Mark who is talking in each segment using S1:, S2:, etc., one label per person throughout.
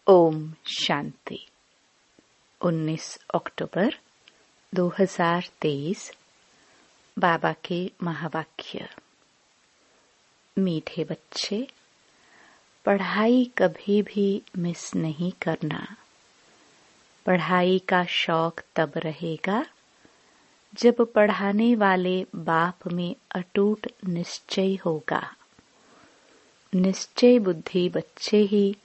S1: ओम शांति। 19 अक्टूबर 2023। बाबा के महावाक्य। मीठे बच्चे, पढ़ाई कभी भी मिस नहीं करना। पढ़ाई का शौक तब रहेगा जब पढ़ाने वाले बाप में अटूट निश्चय होगा। निश्चय बुद्धि बच्चे ही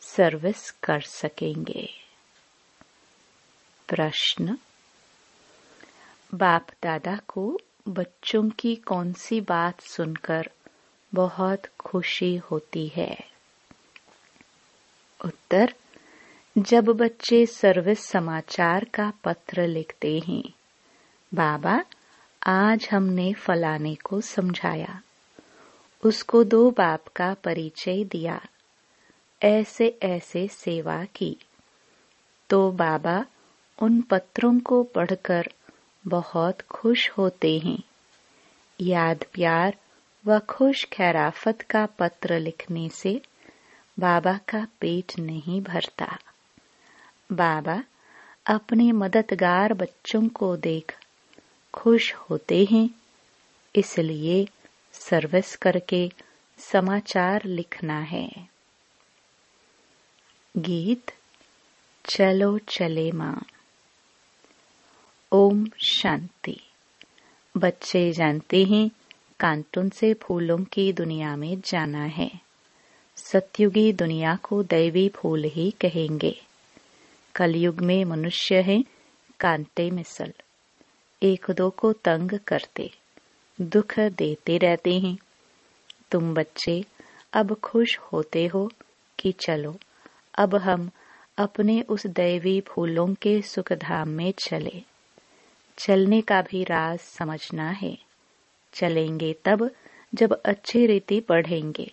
S1: सर्विस कर सकेंगे। प्रश्न: बाप दादा को बच्चों की कौन सी बात सुनकर बहुत खुशी होती है? उत्तर: जब बच्चे सर्विस समाचार का पत्र लिखते हैं, बाबा आज हमने फलाने को समझाया, उसको 2 बाप का परिचय दिया, ऐसे ऐसे सेवा की, तो बाबा उन पत्रों को पढ़कर बहुत खुश होते हैं। याद प्यार व खुश खैराफत का पत्र लिखने से बाबा का पेट नहीं भरता। बाबा अपने मददगार बच्चों को देख खुश होते हैं, इसलिए सर्विस करके समाचार लिखना है। गीत चलो चले माँ। ओम शांति। बच्चे जानते हैं कांटून से फूलों की दुनिया में जाना है। सतयुगी दुनिया को दैवी फूल ही कहेंगे। कलयुग में मनुष्य हैं कांटे मिसल, एक दो को तंग करते, दुख देते रहते हैं। तुम बच्चे अब खुश होते हो कि चलो अब हम अपने उस दैवी फूलों के सुखधाम में चले। चलने का भी राज समझना है। चलेंगे तब जब अच्छी रीति पढ़ेंगे।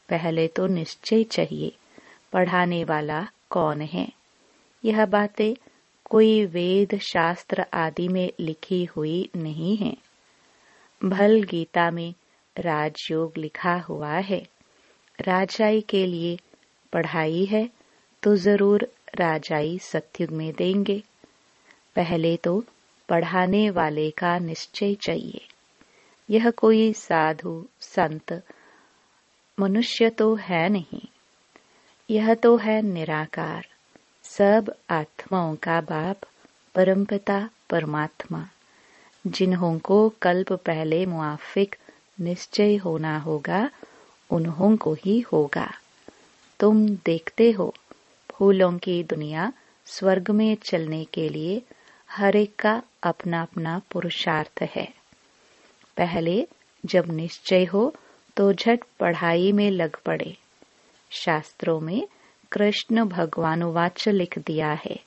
S1: पहले तो निश्चय चाहिए पढ़ाने वाला कौन है। यह बातें कोई वेद शास्त्र आदि में लिखी हुई नहीं है। भल गीता में राजयोग लिखा हुआ है। राजाई के लिए पढ़ाई है तो जरूर राजाई सतयुग में देंगे। पहले तो पढ़ाने वाले का निश्चय चाहिए। यह कोई साधु संत मनुष्य तो है नहीं, यह तो है निराकार, सब आत्माओं का बाप, परमपिता परमात्मा, जिन्हों को कल्प पहले मुआफिक निश्चय होना होगा, उन्हों को ही होगा। तुम देखते हो फूलों की दुनिया स्वर्ग में चलने के लिए हर एक का अपना अपना पुरुषार्थ है। पहले जब निश्चय हो तो झट पढ़ाई में लग पड़े। शास्त्रों में कृष्ण भगवानुवाच लिख दिया है,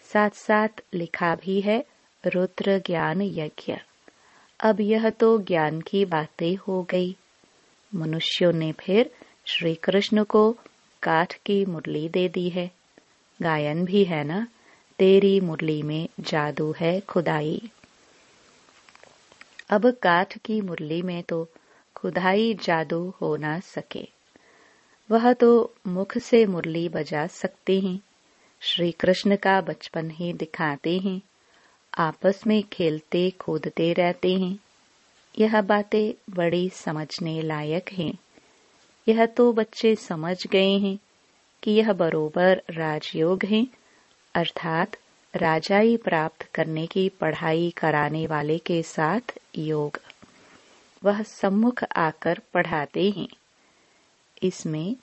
S1: साथ साथ लिखा भी है रुद्र ज्ञान यज्ञ। अब यह तो ज्ञान की बातें हो गई। मनुष्यों ने फिर श्री कृष्ण को काठ की मुरली दे दी है। गायन भी है ना, तेरी मुरली में जादू है खुदाई। अब काठ की मुरली में तो खुदाई जादू हो ना सके। वह तो मुख से मुरली बजा सकते हैं। श्री कृष्ण का बचपन ही दिखाते हैं। आपस में खेलते कूदते रहते हैं। यह बातें बड़ी समझने लायक हैं। यह तो बच्चे समझ गए हैं कि यह बरोबर राजयोग है, अर्थात राजाई प्राप्त करने की पढ़ाई कराने वाले के साथ योग। वह सम्मुख आकर पढ़ाते हैं। इसमें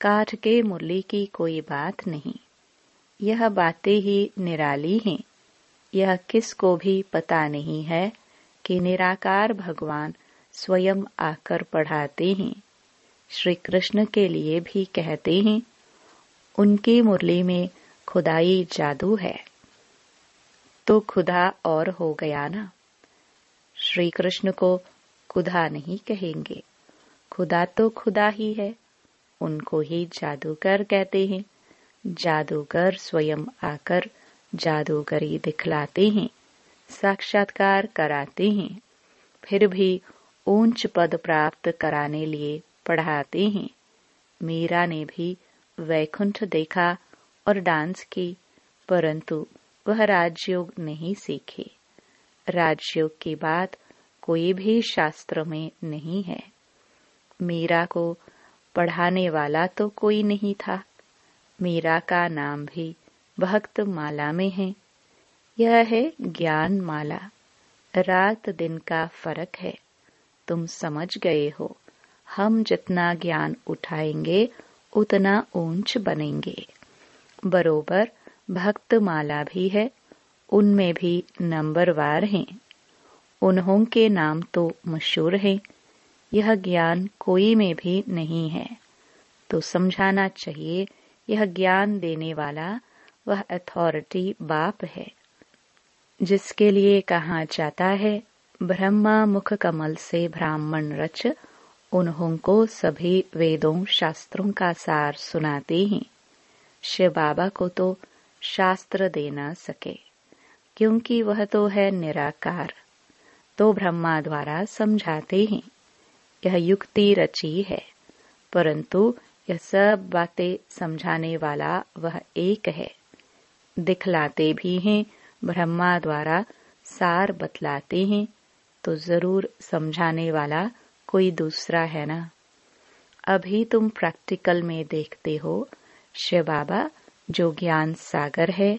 S1: काठ के मुरली की कोई बात नहीं। यह बातें ही निराली हैं। यह किसको भी पता नहीं है कि निराकार भगवान स्वयं आकर पढ़ाते हैं। श्री कृष्ण के लिए भी कहते हैं, उनकी मुरली में खुदाई जादू है। तो खुदा और हो गया ना। श्री कृष्ण को खुदा नहीं कहेंगे। खुदा तो खुदा ही है। उनको ही जादूगर कहते हैं। जादूगर स्वयं आकर जादूगरी दिखलाते हैं, साक्षात्कार कराते हैं, फिर भी ऊंच पद प्राप्त कराने लिए पढ़ाते हैं। मीरा ने भी वैकुंठ देखा और डांस की, परंतु वह राजयोग नहीं सीखी। राजयोग की बात कोई भी शास्त्र में नहीं है। मीरा को पढ़ाने वाला तो कोई नहीं था। मीरा का नाम भी भक्त माला में है। यह है ज्ञान माला। रात दिन का फर्क है। तुम समझ गए हो। हम जितना ज्ञान उठाएंगे उतना ऊंच बनेंगे। बरोबर भक्त माला भी है, उनमें भी नंबरवार हैं। उन्हों के नाम तो मशहूर हैं। यह ज्ञान कोई में भी नहीं है, तो समझाना चाहिए यह ज्ञान देने वाला वह अथॉरिटी बाप है, जिसके लिए कहा जाता है ब्रह्मा मुख कमल से ब्राह्मण रच। उन्हों को सभी वेदों शास्त्रों का सार सुनाते हैं। शिव बाबा को तो शास्त्र दे न सके, क्योंकि वह तो है निराकार। तो ब्रह्मा द्वारा समझाते हैं। यह युक्ति रची है, परंतु यह सब बातें समझाने वाला वह एक है। दिखलाते भी हैं, ब्रह्मा द्वारा सार बतलाते हैं, तो जरूर समझाने वाला कोई दूसरा है ना। अभी तुम प्रैक्टिकल में देखते हो, शिव बाबा जो ज्ञान सागर है,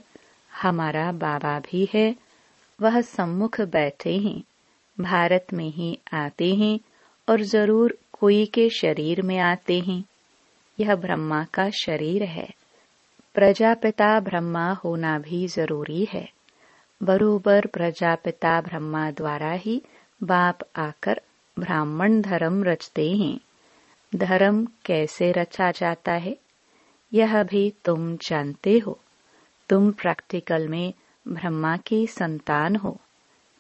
S1: हमारा बाबा भी है, वह सम्मुख बैठे हैं, भारत में ही आते हैं और जरूर कोई के शरीर में आते हैं। यह ब्रह्मा का शरीर है। प्रजापिता ब्रह्मा होना भी जरूरी है। बरोबर प्रजापिता ब्रह्मा द्वारा ही बाप आकर ब्राह्मण धर्म रचते हैं। धर्म कैसे रचा जाता है यह भी तुम जानते हो। तुम प्रैक्टिकल में ब्रह्मा की संतान हो।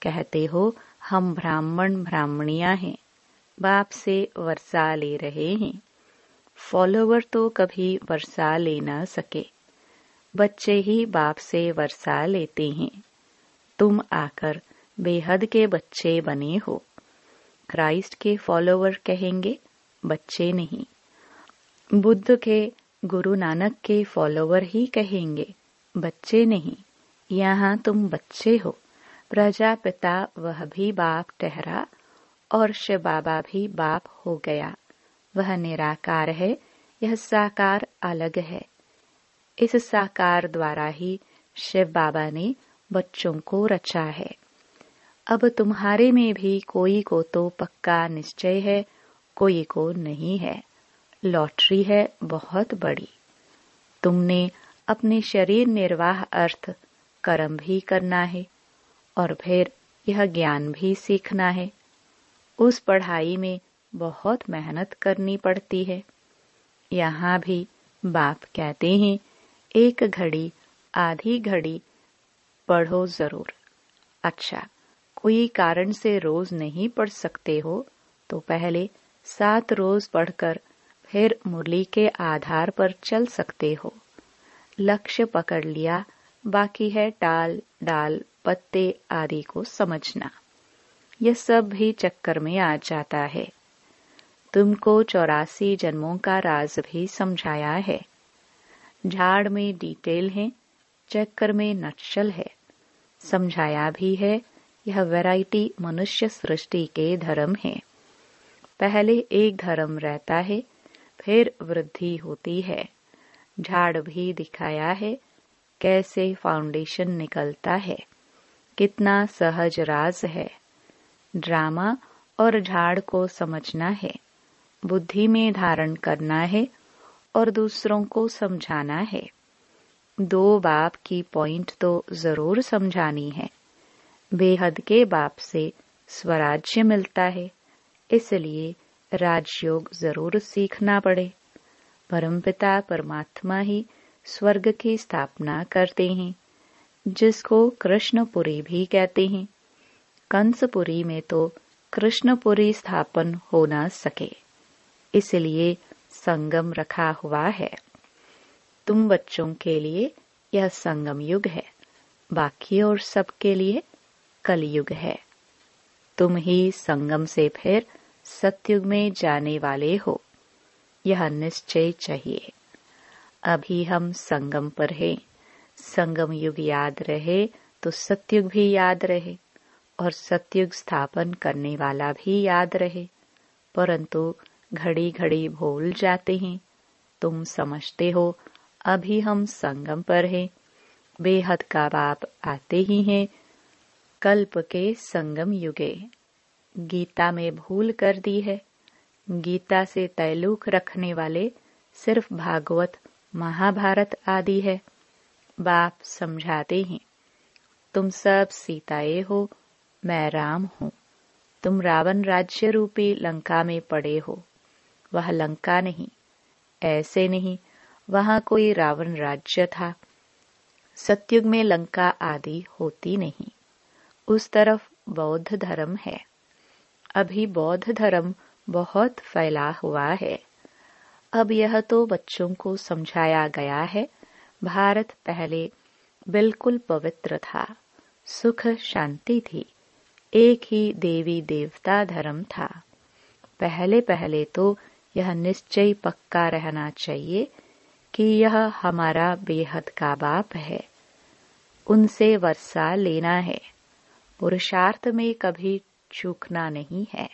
S1: कहते हो हम ब्राह्मण ब्राह्मणियां हैं, बाप से वर्षा ले रहे हैं। फॉलोवर तो कभी वर्षा ले न सके, बच्चे ही बाप से वर्षा लेते हैं। तुम आकर बेहद के बच्चे बने हो। क्राइस्ट के फॉलोवर कहेंगे, बच्चे नहीं। बुद्ध के, गुरु नानक के फॉलोवर ही कहेंगे, बच्चे नहीं। यहाँ तुम बच्चे हो। प्रजापिता वह भी बाप ठहरा और शिव बाबा भी बाप हो गया। वह निराकार है, यह साकार अलग है। इस साकार द्वारा ही शिव बाबा ने बच्चों को रचा है। अब तुम्हारे में भी कोई को तो पक्का निश्चय है, कोई को नहीं है। लॉटरी है बहुत बड़ी। तुमने अपने शरीर निर्वाह अर्थ कर्म भी करना है और फिर यह ज्ञान भी सीखना है। उस पढ़ाई में बहुत मेहनत करनी पड़ती है। यहाँ भी बाप कहते हैं एक घड़ी आधी घड़ी पढ़ो जरूर। अच्छा, कोई कारण से रोज नहीं पढ़ सकते हो तो पहले 7 रोज पढ़कर फिर मुरली के आधार पर चल सकते हो। लक्ष्य पकड़ लिया, बाकी है टाल डाल पत्ते आदि को समझना। यह सब भी चक्कर में आ जाता है। तुमको 84 जन्मों का राज भी समझाया है। झाड़ में डिटेल है, चक्कर में नक्शल है। समझाया भी है यह वैरायटी मनुष्य सृष्टि के धर्म है। पहले एक धर्म रहता है, फिर वृद्धि होती है। झाड़ भी दिखाया है, कैसे फाउंडेशन निकलता है, कितना सहज राज है। ड्रामा और झाड़ को समझना है, बुद्धि में धारण करना है और दूसरों को समझाना है। 2 बाप की पॉइंट तो जरूर समझानी है। बेहद के बाप से स्वराज्य मिलता है, इसलिए राजयोग जरूर सीखना पड़े। परमपिता परमात्मा ही स्वर्ग की स्थापना करते हैं, जिसको कृष्णपुरी भी कहते हैं। कंसपुरी में तो कृष्णपुरी स्थापन हो न सके, इसलिए संगम रखा हुआ है। तुम बच्चों के लिए यह संगम युग है, बाकी और सबके लिए कलयुग है। तुम ही संगम से फिर सतयुग में जाने वाले हो, यह निश्चय चाहिए। अभी हम संगम पर हैं। संगम युग याद रहे तो सतयुग भी याद रहे और सतयुग स्थापन करने वाला भी याद रहे, परंतु घड़ी घड़ी भूल जाते हैं। तुम समझते हो अभी हम संगम पर हैं, बेहद का बाप आते ही हैं कल्प के संगम युगे। गीता में भूल कर दी है। गीता से तैलुक रखने वाले सिर्फ भागवत महाभारत आदि है। बाप समझाते हैं, तुम सब सीताएं हो, मैं राम हूँ। तुम रावण राज्य रूपी लंका में पड़े हो। वह लंका नहीं, ऐसे नहीं, वहां कोई रावण राज्य था। सतयुग में लंका आदि होती नहीं। उस तरफ बौद्ध धर्म है। अभी बौद्ध धर्म बहुत फैला हुआ है। अब यह तो बच्चों को समझाया गया है। भारत पहले बिल्कुल पवित्र था, सुख शांति थी, एक ही देवी देवता धर्म था। पहले पहले तो यह निश्चय पक्का रहना चाहिए कि यह हमारा बेहद का बाप है, उनसे वर्षा लेना है। पुरुषार्थ में कभी चूकना नहीं है।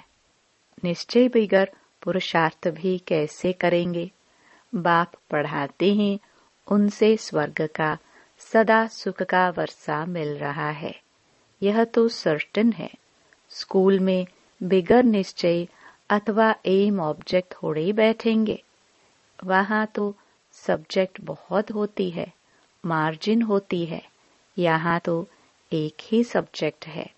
S1: निश्चय बगैर पुरुषार्थ भी कैसे करेंगे। बाप पढ़ाते हैं, उनसे स्वर्ग का सदा सुख का वर्षा मिल रहा है, यह तो सर्टेन है। स्कूल में बिगर निश्चय अथवा एम ऑब्जेक्ट थोड़े बैठेंगे। वहां तो सब्जेक्ट बहुत होती है, मार्जिन होती है। यहाँ तो एक ही सब्जेक्ट है।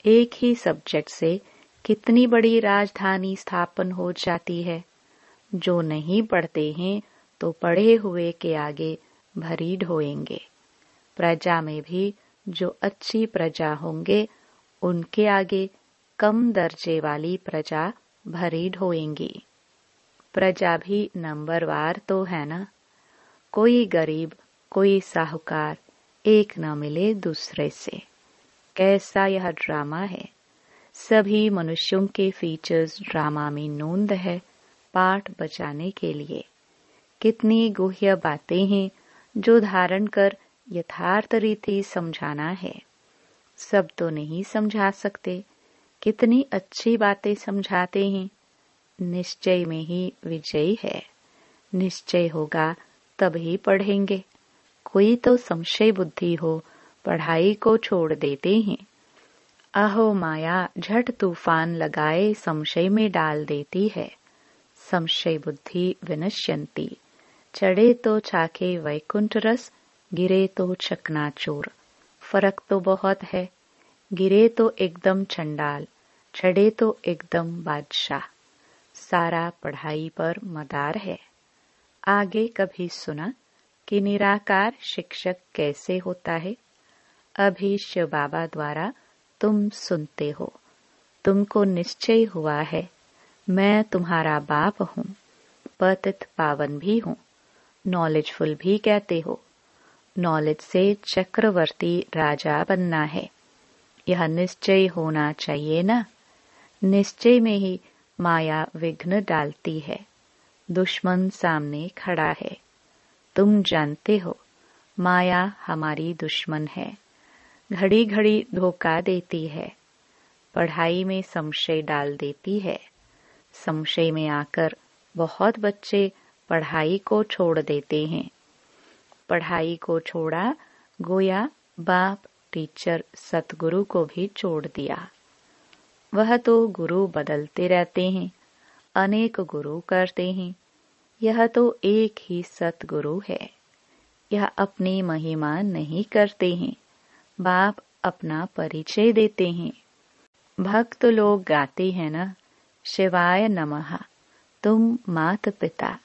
S1: एक ही सब्जेक्ट से कितनी बड़ी राजधानी स्थापन हो जाती है। जो नहीं पढ़ते हैं तो पढ़े हुए के आगे भरी ढोएंगे। प्रजा में भी जो अच्छी प्रजा होंगे उनके आगे कम दर्जे वाली प्रजा भरी ढोएंगी। प्रजा भी नंबरवार तो है ना। कोई गरीब कोई साहूकार एक न मिले दूसरे से। कैसा यह ड्रामा है। सभी मनुष्यों के फीचर्स ड्रामा में नोंद है, पाठ बचाने के लिए। कितनी गुह्य बातें हैं जो धारण कर यथार्थ रीति समझाना है। सब तो नहीं समझा सकते। कितनी अच्छी बातें समझाते हैं। निश्चय में ही विजय है। निश्चय होगा तभी पढ़ेंगे। कोई तो संशय बुद्धि हो, पढ़ाई को छोड़ देते हैं। अहो माया झट तूफान लगाए संशय में डाल देती है। संशय बुद्धि विनश्यंती। चढ़े तो चाके वैकुंठ रस, गिरे तो चकनाचूर। फर्क तो बहुत है। गिरे तो एकदम चंडाल, चढ़े तो एकदम बादशाह। सारा पढ़ाई पर मदार है। आगे कभी सुना कि निराकार शिक्षक कैसे होता है। अभी शिव बाबा द्वारा तुम सुनते हो। तुमको निश्चय हुआ है मैं तुम्हारा बाप हूँ, पतित पावन भी हूँ, नॉलेजफुल भी कहते हो। नॉलेज से चक्रवर्ती राजा बनना है, यह निश्चय होना चाहिए ना। निश्चय में ही माया विघ्न डालती है। दुश्मन सामने खड़ा है। तुम जानते हो माया हमारी दुश्मन है। घड़ी घड़ी धोखा देती है। पढ़ाई में संशय डाल देती है। संशय में आकर बहुत बच्चे पढ़ाई को छोड़ देते हैं। पढ़ाई को छोड़ा गोया बाप टीचर सतगुरु को भी छोड़ दिया। वह तो गुरु बदलते रहते हैं, अनेक गुरु करते हैं। यह तो एक ही सतगुरु है। यह अपनी महिमा नहीं करते हैं। बाप अपना परिचय देते हैं। भक्त लोग गाते हैं ना, शिवाय नमः, तुम मात पिता,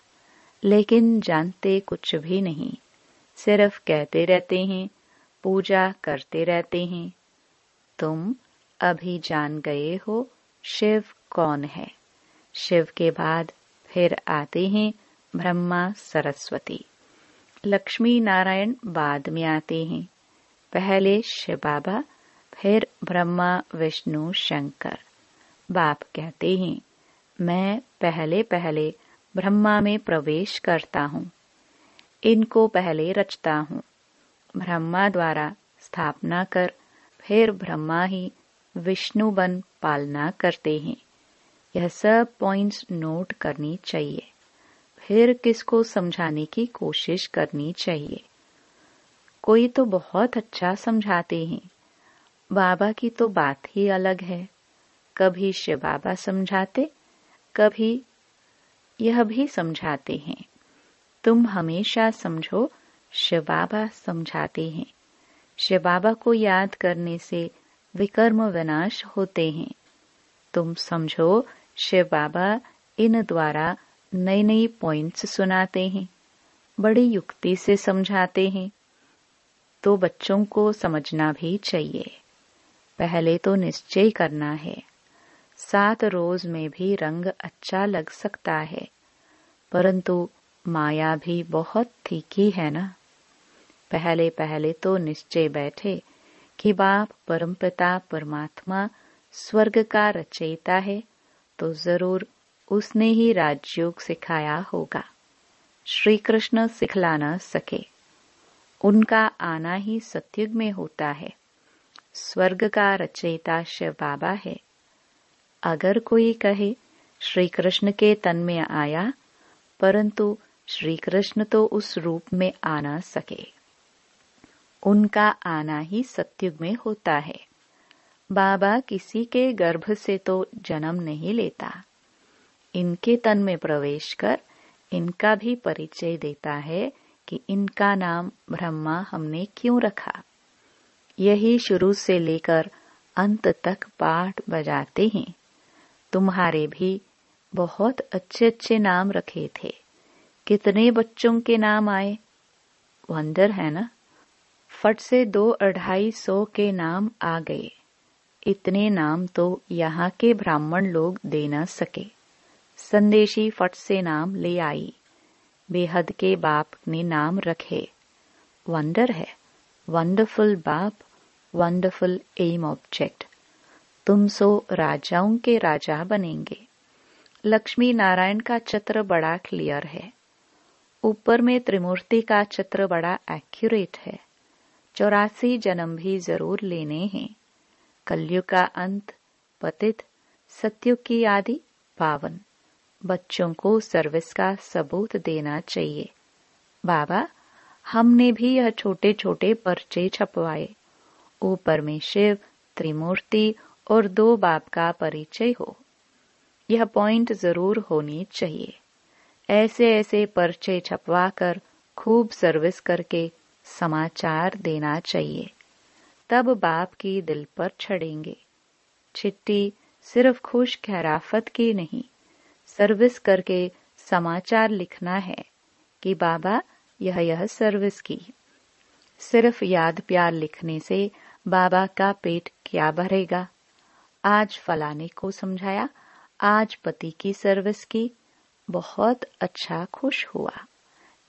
S1: लेकिन जानते कुछ भी नहीं। सिर्फ कहते रहते हैं, पूजा करते रहते हैं। तुम अभी जान गए हो शिव कौन है। शिव के बाद फिर आते हैं ब्रह्मा सरस्वती। लक्ष्मी नारायण बाद में आते हैं। पहले शिव बाबा, फिर ब्रह्मा विष्णु शंकर। बाप कहते हैं मैं पहले पहले ब्रह्मा में प्रवेश करता हूँ। इनको पहले रचता हूँ। ब्रह्मा द्वारा स्थापना कर फिर ब्रह्मा ही विष्णु बन पालना करते हैं। यह सब पॉइंट्स नोट करनी चाहिए। फिर किसको समझाने की कोशिश करनी चाहिए। कोई तो बहुत अच्छा समझाते हैं। बाबा की तो बात ही अलग है। कभी शिव बाबा समझाते, कभी यह भी समझाते हैं। तुम हमेशा समझो शिव बाबा समझाते हैं। शिव बाबा को याद करने से विकर्म विनाश होते हैं। तुम समझो शिव बाबा इन द्वारा नई नई पॉइंट्स सुनाते हैं, बड़ी युक्ति से समझाते हैं। तो बच्चों को समझना भी चाहिए। पहले तो निश्चय करना है। 7 रोज में भी रंग अच्छा लग सकता है, परंतु माया भी बहुत तीखी है ना। पहले पहले तो निश्चय बैठे कि बाप परमपिता परमात्मा स्वर्ग का रचयिता है, तो जरूर उसने ही राजयोग सिखाया होगा। श्री कृष्ण सिखला न सके। उनका आना ही सतयुग में होता है। स्वर्ग का रचयिता शिव बाबा है। अगर कोई कहे श्री कृष्ण के तन में आया, परंतु श्री कृष्ण तो उस रूप में आ न सके। उनका आना ही सतयुग में होता है। बाबा किसी के गर्भ से तो जन्म नहीं लेता। इनके तन में प्रवेश कर इनका भी परिचय देता है कि इनका नाम ब्रह्मा हमने क्यों रखा। यही शुरू से लेकर अंत तक पाठ बजाते हैं। तुम्हारे भी बहुत अच्छे अच्छे नाम रखे थे। कितने बच्चों के नाम आए, वंडर है ना। फट से 2-250 के नाम आ गए। इतने नाम तो यहाँ के ब्राह्मण लोग दे न सके। संदेशी फट से नाम ले आई। बेहद के बाप ने नाम रखे। वंडर है। वंडरफुल बाप, वंडरफुल एम ऑब्जेक्ट। तुम सो राजाओं के राजा बनेंगे। लक्ष्मी नारायण का चित्र बड़ा क्लियर है। ऊपर में त्रिमूर्ति का चित्र बड़ा एक्यूरेट है। 84 जन्म भी जरूर लेने हैं। कलयुग का अंत पतित, सतयुग की आदि पावन। बच्चों को सर्विस का सबूत देना चाहिए। बाबा, हमने भी यह छोटे छोटे पर्चे छपवाए। ऊपर में शिव, त्रिमूर्ति और 2 बाप का परिचय हो। यह पॉइंट जरूर होनी चाहिए। ऐसे ऐसे पर्चे छपवा कर खूब सर्विस करके समाचार देना चाहिए। तब बाप की दिल पर चढ़ेंगे। चिट्ठी सिर्फ खुश खैराफत की नहीं, सर्विस करके समाचार लिखना है कि बाबा यह सर्विस की। सिर्फ याद प्यार लिखने से बाबा का पेट क्या भरेगा। आज फलाने को समझाया, आज पति की सर्विस की, बहुत अच्छा खुश हुआ।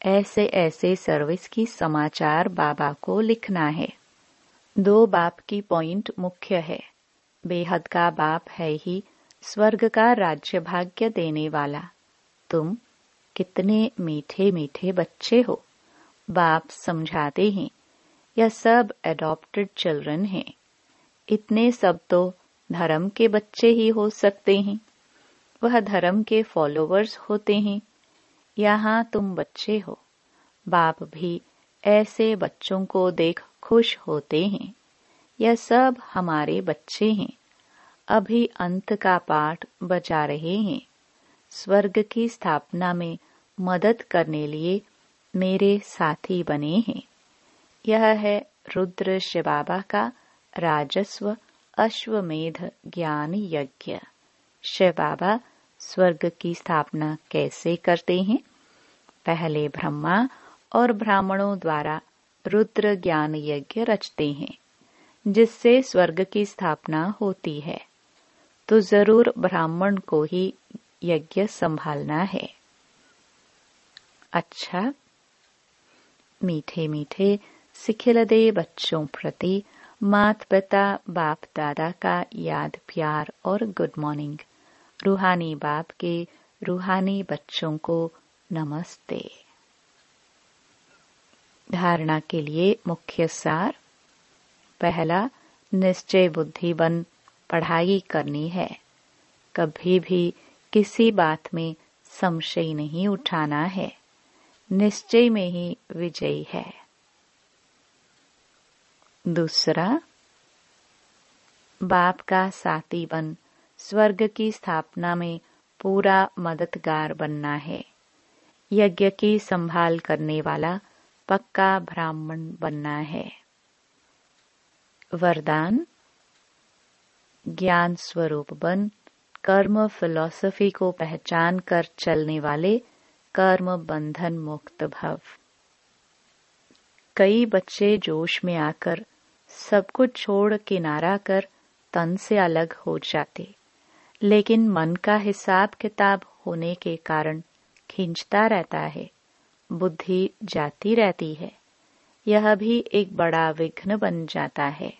S1: ऐसे ऐसे सर्विस की समाचार बाबा को लिखना है। 2 बाप की पॉइंट मुख्य है। बेहद का बाप है ही स्वर्ग का राज्य भाग्य देने वाला। तुम कितने मीठे मीठे बच्चे हो। बाप समझाते हैं यह सब एडॉप्टेड चिल्ड्रन हैं। इतने सब तो धर्म के बच्चे ही हो सकते हैं। वह धर्म के फॉलोवर्स होते हैं। यहाँ तुम बच्चे हो। बाप भी ऐसे बच्चों को देख खुश होते हैं। यह सब हमारे बच्चे हैं। अभी अंत का पाठ बजा रहे हैं। स्वर्ग की स्थापना में मदद करने लिए मेरे साथी बने हैं। यह है रुद्र शिव बाबा का राजस्व अश्वमेध ज्ञान यज्ञ। शिव बाबा स्वर्ग की स्थापना कैसे करते हैं? पहले ब्रह्मा और ब्राह्मणों द्वारा रुद्र ज्ञान यज्ञ रचते हैं, जिससे स्वर्ग की स्थापना होती है। तो जरूर ब्राह्मण को ही यज्ञ संभालना है। अच्छा, मीठे मीठे सिखिलदे बच्चों प्रति माता पिता बाप दादा का याद प्यार और गुड मॉर्निंग। रूहानी बाप के रूहानी बच्चों को नमस्ते। धारणा के लिए मुख्य सार। पहला, निश्चय बुद्धि बन पढ़ाई करनी है। कभी भी किसी बात में संशय नहीं उठाना है। निश्चय में ही विजयी है। दूसरा, बाप का साथी बन स्वर्ग की स्थापना में पूरा मददगार बनना है। यज्ञ की संभाल करने वाला पक्का ब्राह्मण बनना है। वरदान, ज्ञान स्वरूप बन कर्म फिलॉसफी को पहचान कर चलने वाले कर्म बंधन मुक्त भव। कई बच्चे जोश में आकर सब कुछ छोड़ किनारा कर तन से अलग हो जाते, लेकिन मन का हिसाब किताब होने के कारण खींचता रहता है, बुद्धि जाती रहती है। यह भी एक बड़ा विघ्न बन जाता है।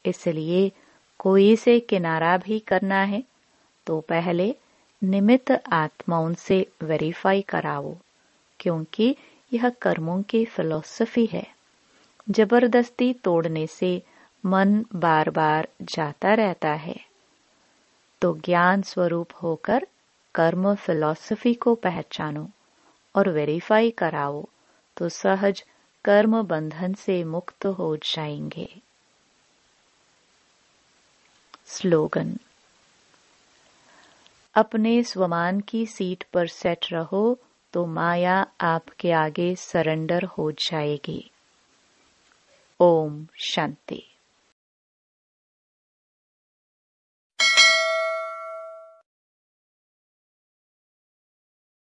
S1: इसलिए कोई से किनारा भी करना है तो पहले निमित्त आत्माओं से वेरीफाई कराओ, क्योंकि यह कर्मों की फिलॉसफी है। जबरदस्ती तोड़ने से मन बार बार जाता रहता है। तो ज्ञान स्वरूप होकर कर्म फिलॉसफी को पहचानो और वेरीफाई कराओ तो सहज कर्म बंधन से मुक्त हो जाएंगे। स्लोगन, अपने स्वमान की सीट पर सेट रहो तो माया आपके आगे सरेंडर हो जाएगी। ओम शांति।